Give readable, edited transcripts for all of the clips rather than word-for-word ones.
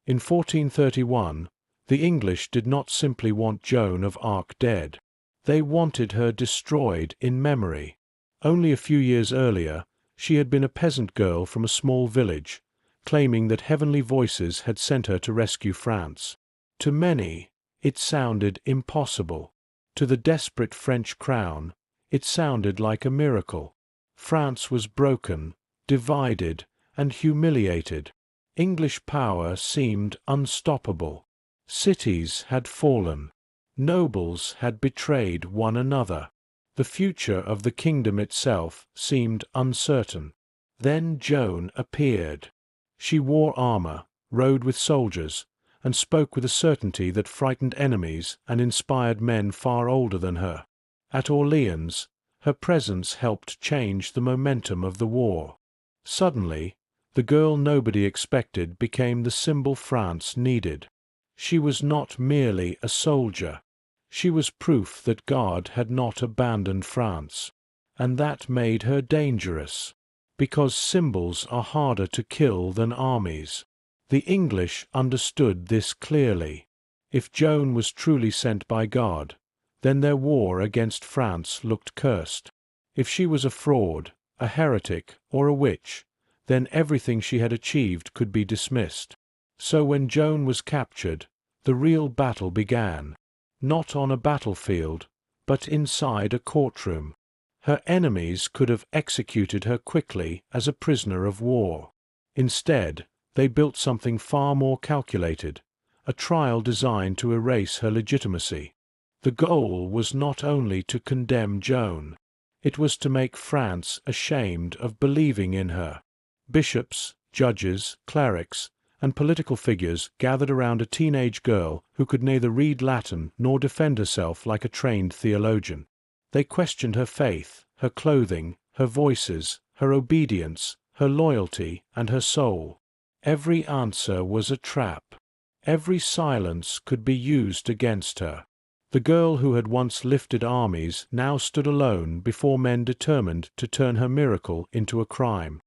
In 1431, the English did not simply want Joan of Arc dead. They wanted her destroyed in memory. Only a few years earlier, she had been a peasant girl from a small village, claiming that heavenly voices had sent her to rescue France. To many, it sounded impossible. To the desperate French crown, it sounded like a miracle. France was broken, divided, and humiliated. English power seemed unstoppable. Cities had fallen. Nobles had betrayed one another. The future of the kingdom itself seemed uncertain. Then Joan appeared. She wore armor, rode with soldiers, and spoke with a certainty that frightened enemies and inspired men far older than her. At Orléans, her presence helped change the momentum of the war. Suddenly, the girl nobody expected became the symbol France needed. She was not merely a soldier. She was proof that God had not abandoned France. And that made her dangerous, because symbols are harder to kill than armies. The English understood this clearly. If Joan was truly sent by God, then their war against France looked cursed. If she was a fraud, a heretic, or a witch, then everything she had achieved could be dismissed. So when Joan was captured, the real battle began. Not on a battlefield, but inside a courtroom. Her enemies could have executed her quickly as a prisoner of war. Instead, they built something far more calculated, a trial designed to erase her legitimacy. The goal was not only to condemn Joan, it was to make France ashamed of believing in her. Bishops, judges, clerics, and political figures gathered around a teenage girl who could neither read Latin nor defend herself like a trained theologian. They questioned her faith, her clothing, her voices, her obedience, her loyalty, and her soul. Every answer was a trap. Every silence could be used against her. The girl who had once lifted armies now stood alone before men determined to turn her miracle into a crime.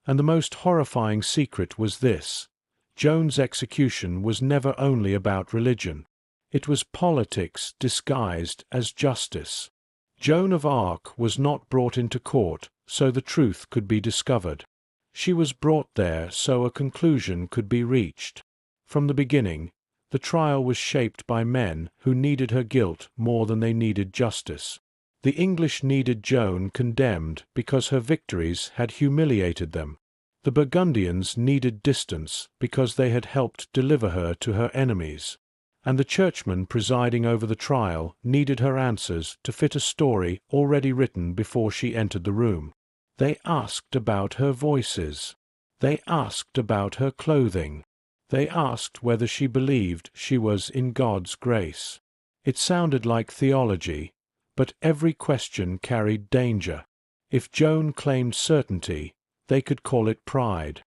And the most horrifying secret was this: Joan's execution was never only about religion. It was politics disguised as justice. Joan of Arc was not brought into court so the truth could be discovered. She was brought there so a conclusion could be reached. From the beginning, the trial was shaped by men who needed her guilt more than they needed justice. The English needed Joan condemned because her victories had humiliated them. The Burgundians needed distance because they had helped deliver her to her enemies. And the churchmen presiding over the trial needed her answers to fit a story already written before she entered the room. They asked about her voices. They asked about her clothing. They asked whether she believed she was in God's grace. It sounded like theology, but every question carried danger. If Joan claimed certainty, they could call it pride.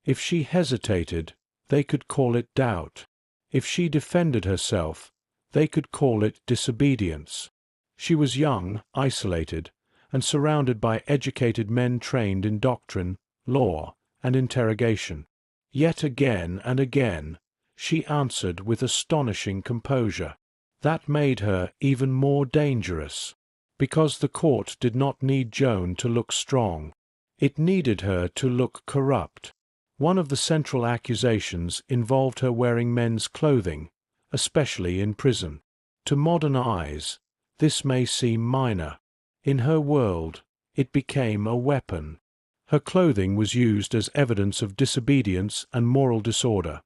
If she hesitated, they could call it doubt. If she defended herself, they could call it disobedience. She was young, isolated, and surrounded by educated men trained in doctrine, law, and interrogation. Yet again and again, she answered with astonishing composure. That made her even more dangerous, because the court did not need Joan to look strong. It needed her to look corrupt. One of the central accusations involved her wearing men's clothing, especially in prison. To modern eyes, this may seem minor. In her world, it became a weapon. Her clothing was used as evidence of disobedience and moral disorder,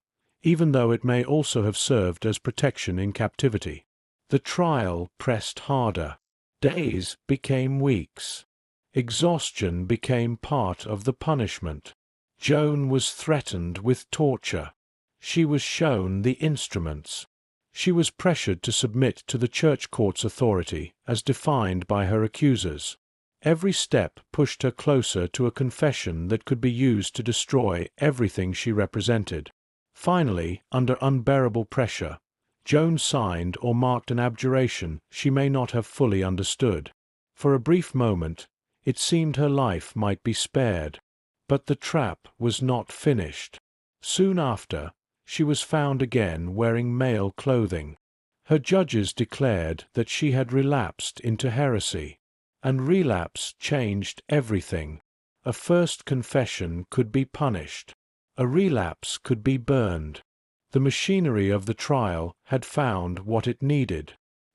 even though it may also have served as protection in captivity. The trial pressed harder. Days became weeks. Exhaustion became part of the punishment. Joan was threatened with torture. She was shown the instruments. She was pressured to submit to the church court's authority as defined by her accusers. Every step pushed her closer to a confession that could be used to destroy everything she represented. Finally, under unbearable pressure, Joan signed or marked an abjuration she may not have fully understood. For a brief moment, it seemed her life might be spared. But the trap was not finished. Soon after, she was found again wearing male clothing. Her judges declared that she had relapsed into heresy. And relapse changed everything. A first confession could be punished. A relapse could be burned. The machinery of the trial had found what it needed.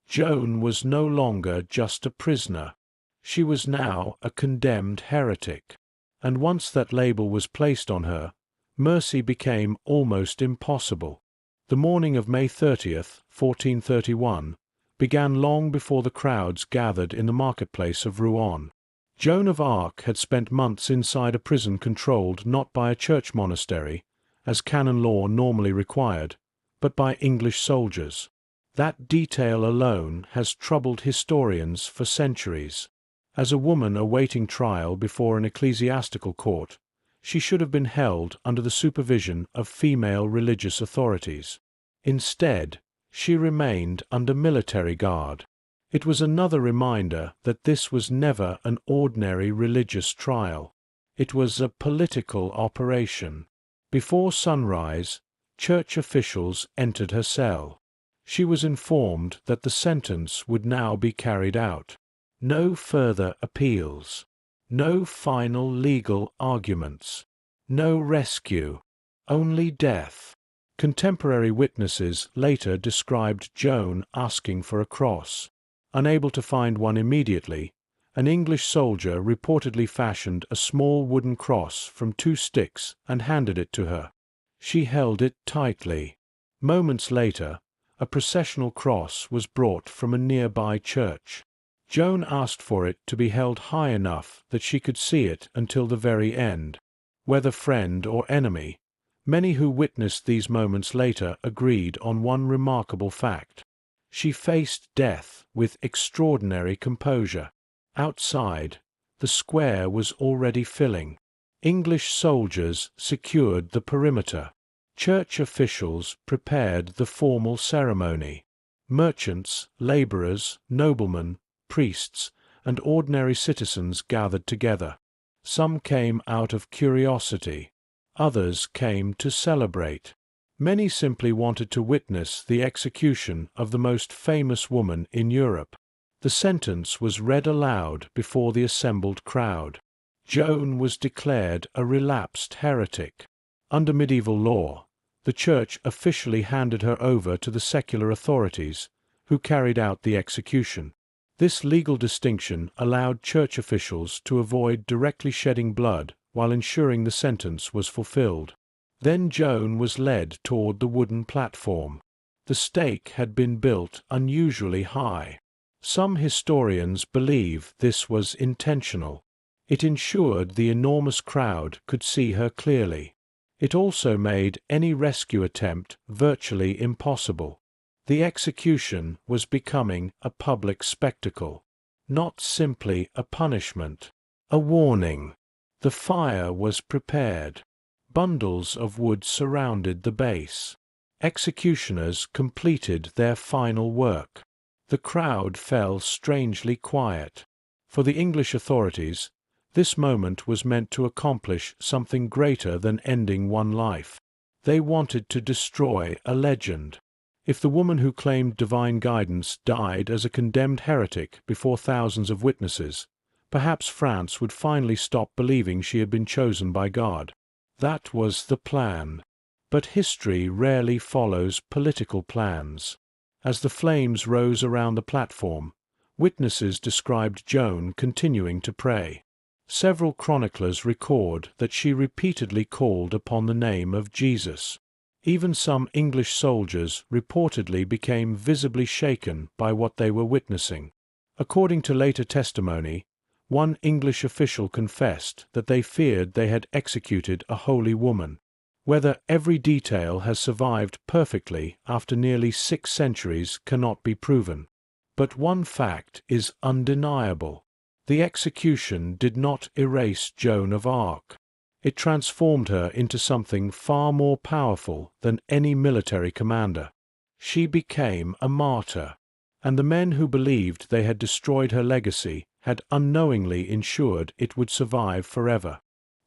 Joan was no longer just a prisoner. She was now a condemned heretic. And once that label was placed on her, mercy became almost impossible. The morning of May 30th, 1431, began long before the crowds gathered in the marketplace of Rouen. Joan of Arc had spent months inside a prison controlled not by a church monastery, as canon law normally required, but by English soldiers. That detail alone has troubled historians for centuries. As a woman awaiting trial before an ecclesiastical court, she should have been held under the supervision of female religious authorities. Instead, she remained under military guard. It was another reminder that this was never an ordinary religious trial. It was a political operation. Before sunrise, church officials entered her cell. She was informed that the sentence would now be carried out. No further appeals. No final legal arguments. No rescue. Only death. Contemporary witnesses later described Joan asking for a cross. Unable to find one immediately, an English soldier reportedly fashioned a small wooden cross from 2 sticks and handed it to her. She held it tightly. Moments later, a processional cross was brought from a nearby church. Joan asked for it to be held high enough that she could see it until the very end. Whether friend or enemy, many who witnessed these moments later agreed on one remarkable fact. She faced death with extraordinary composure. Outside, the square was already filling. English soldiers secured the perimeter. Church officials prepared the formal ceremony. Merchants, laborers, noblemen, priests, and ordinary citizens gathered together. Some came out of curiosity. Others came to celebrate. Many simply wanted to witness the execution of the most famous woman in Europe. The sentence was read aloud before the assembled crowd. Joan was declared a relapsed heretic. Under medieval law, the Church officially handed her over to the secular authorities, who carried out the execution. This legal distinction allowed church officials to avoid directly shedding blood while ensuring the sentence was fulfilled. Then Joan was led toward the wooden platform. The stake had been built unusually high. Some historians believe this was intentional. It ensured the enormous crowd could see her clearly. It also made any rescue attempt virtually impossible. The execution was becoming a public spectacle, not simply a punishment, a warning. The fire was prepared. Bundles of wood surrounded the base. Executioners completed their final work. The crowd fell strangely quiet. For the English authorities, this moment was meant to accomplish something greater than ending one life. They wanted to destroy a legend. If the woman who claimed divine guidance died as a condemned heretic before thousands of witnesses, perhaps France would finally stop believing she had been chosen by God. That was the plan. But history rarely follows political plans. As the flames rose around the platform, witnesses described Joan continuing to pray. Several chroniclers record that she repeatedly called upon the name of Jesus. Even some English soldiers reportedly became visibly shaken by what they were witnessing. According to later testimony, one English official confessed that they feared they had executed a holy woman. Whether every detail has survived perfectly after nearly 6 centuries cannot be proven. But one fact is undeniable. The execution did not erase Joan of Arc. It transformed her into something far more powerful than any military commander. She became a martyr, and the men who believed they had destroyed her legacy had unknowingly ensured it would survive forever.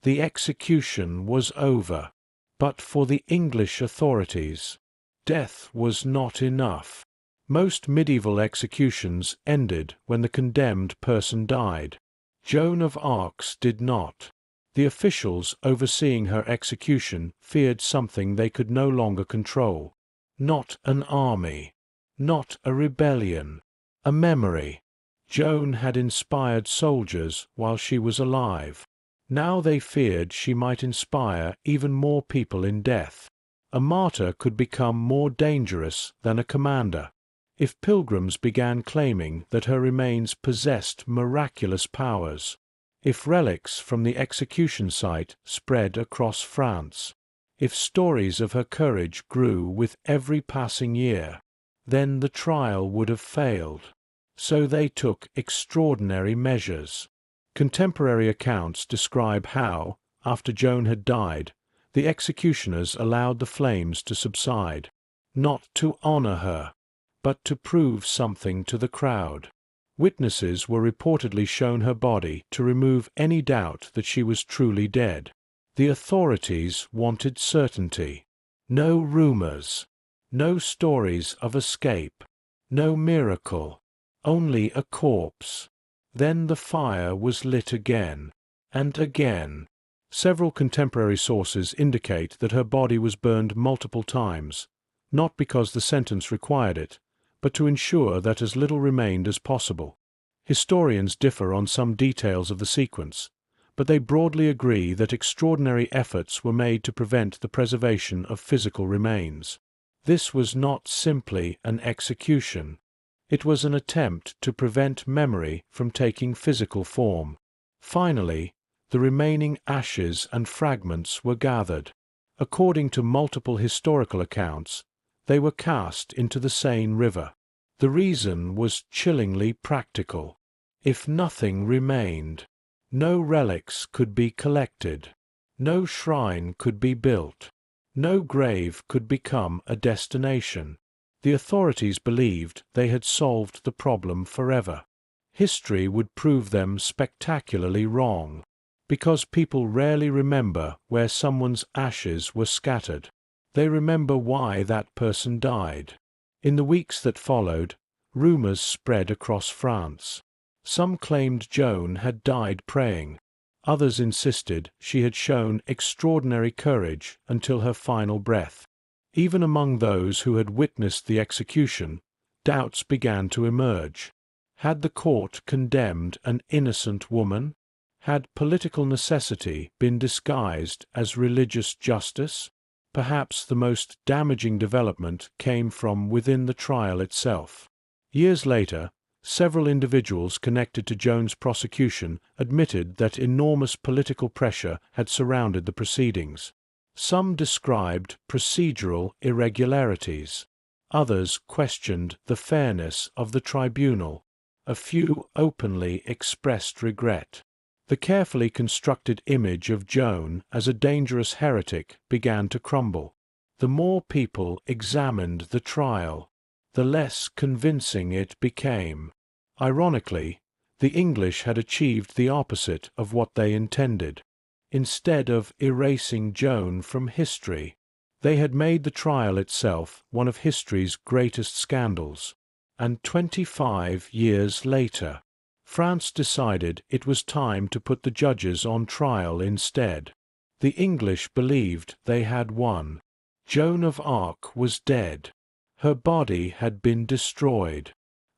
The execution was over, But for the English authorities, death was not enough. Most medieval executions ended when the condemned person died. Joan of Arc's did not. The officials overseeing her execution feared something they could no longer control. Not an army. Not a rebellion. A memory. Joan had inspired soldiers while she was alive. Now they feared she might inspire even more people in death. A martyr could become more dangerous than a commander. If pilgrims began claiming that her remains possessed miraculous powers, if relics from the execution site spread across France, if stories of her courage grew with every passing year, then the trial would have failed. So they took extraordinary measures. Contemporary accounts describe how, after Joan had died, the executioners allowed the flames to subside, not to honor her, but to prove something to the crowd. Witnesses were reportedly shown her body to remove any doubt that she was truly dead. The authorities wanted certainty. No rumors. No stories of escape. No miracle. Only a corpse. Then the fire was lit again, and again. Several contemporary sources indicate that her body was burned multiple times, not because the sentence required it, but to ensure that as little remained as possible. Historians differ on some details of the sequence, but they broadly agree that extraordinary efforts were made to prevent the preservation of physical remains. This was not simply an execution. It was an attempt to prevent memory from taking physical form. Finally, the remaining ashes and fragments were gathered. According to multiple historical accounts, they were cast into the Seine River. The reason was chillingly practical. If nothing remained, no relics could be collected, no shrine could be built, no grave could become a destination. The authorities believed they had solved the problem forever. History would prove them spectacularly wrong, because people rarely remember where someone's ashes were scattered. They remember why that person died. In the weeks that followed, rumors spread across France. Some claimed Joan had died praying. Others insisted she had shown extraordinary courage until her final breath. Even among those who had witnessed the execution, doubts began to emerge. Had the court condemned an innocent woman? Had political necessity been disguised as religious justice? Perhaps the most damaging development came from within the trial itself. Years later, several individuals connected to Joan's prosecution admitted that enormous political pressure had surrounded the proceedings. Some described procedural irregularities. Others questioned the fairness of the tribunal. A few openly expressed regret. The carefully constructed image of Joan as a dangerous heretic began to crumble. The more people examined the trial, the less convincing it became. Ironically, the English had achieved the opposite of what they intended. Instead of erasing Joan from history, they had made the trial itself one of history's greatest scandals. And 25 years later, France decided it was time to put the judges on trial instead. The English believed they had won. Joan of Arc was dead. Her body had been destroyed.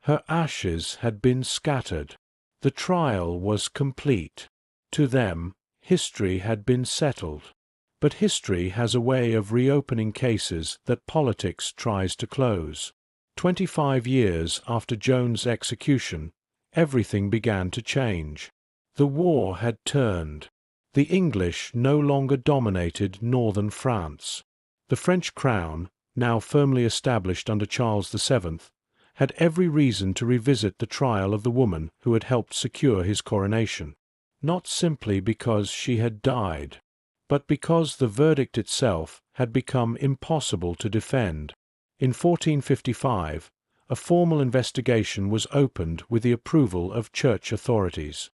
Her ashes had been scattered. The trial was complete. To them, history had been settled. But history has a way of reopening cases that politics tries to close. 25 years after Joan's execution, everything began to change. The war had turned. The English no longer dominated northern France. The French crown, now firmly established under Charles VII, had every reason to revisit the trial of the woman who had helped secure his coronation. Not simply because she had died, but because the verdict itself had become impossible to defend. In 1455, a formal investigation was opened with the approval of church authorities.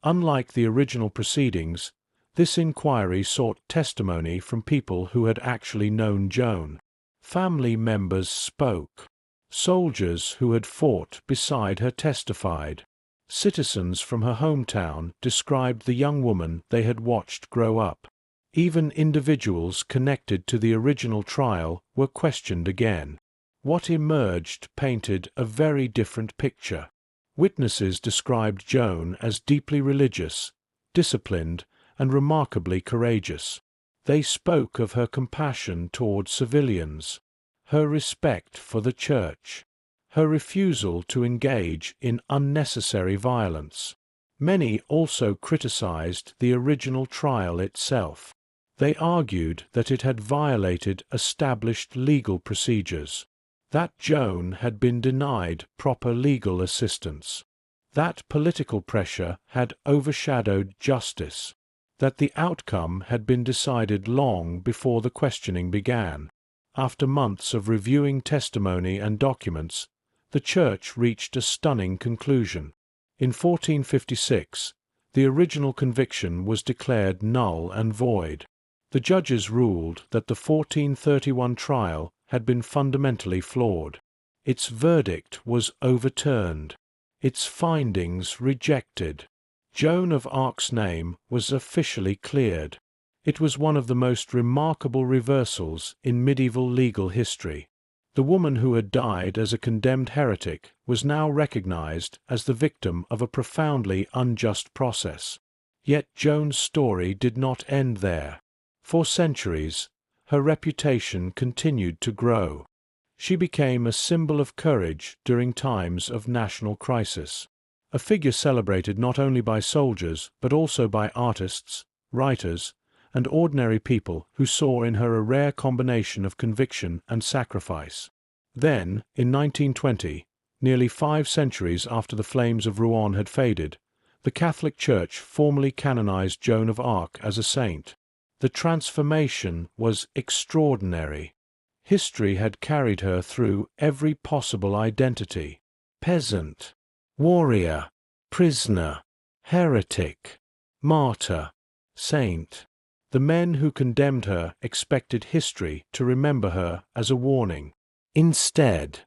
Unlike the original proceedings, This inquiry sought testimony from people who had actually known Joan. Family members spoke. Soldiers who had fought beside her testified. Citizens from her hometown described the young woman they had watched grow up. Even individuals connected to the original trial were questioned again. What emerged painted a very different picture. Witnesses described Joan as deeply religious, disciplined, and remarkably courageous. They spoke of her compassion toward civilians, her respect for the church, her refusal to engage in unnecessary violence. Many also criticized the original trial itself. They argued that it had violated established legal procedures, that Joan had been denied proper legal assistance, that political pressure had overshadowed justice, that the outcome had been decided long before the questioning began. After months of reviewing testimony and documents, the Church reached a stunning conclusion. In 1456, the original conviction was declared null and void. The judges ruled that the 1431 trial had been fundamentally flawed. Its verdict was overturned, its findings rejected. Joan of Arc's name was officially cleared. It was one of the most remarkable reversals in medieval legal history. The woman who had died as a condemned heretic was now recognized as the victim of a profoundly unjust process. Yet Joan's story did not end there. For centuries, her reputation continued to grow. She became a symbol of courage during times of national crisis, a figure celebrated not only by soldiers but also by artists, writers, and ordinary people who saw in her a rare combination of conviction and sacrifice. Then, in 1920, nearly 5 centuries after the flames of Rouen had faded, the Catholic Church formally canonized Joan of Arc as a saint. The transformation was extraordinary. History had carried her through every possible identity: peasant, warrior, prisoner, heretic, martyr, saint. The men who condemned her expected history to remember her as a warning. Instead,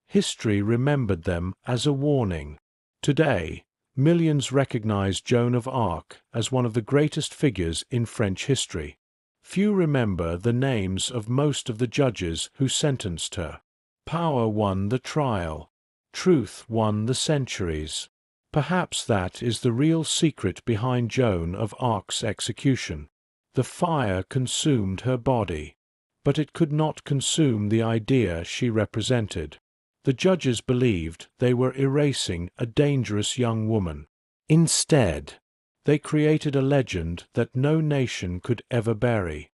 history remembered them as a warning. Today, millions recognize Joan of Arc as one of the greatest figures in French history. Few remember the names of most of the judges who sentenced her. Power won the trial. Truth won the centuries. Perhaps that is the real secret behind Joan of Arc's execution. The fire consumed her body, but it could not consume the idea she represented. The judges believed they were erasing a dangerous young woman. Instead, they created a legend that no nation could ever bury.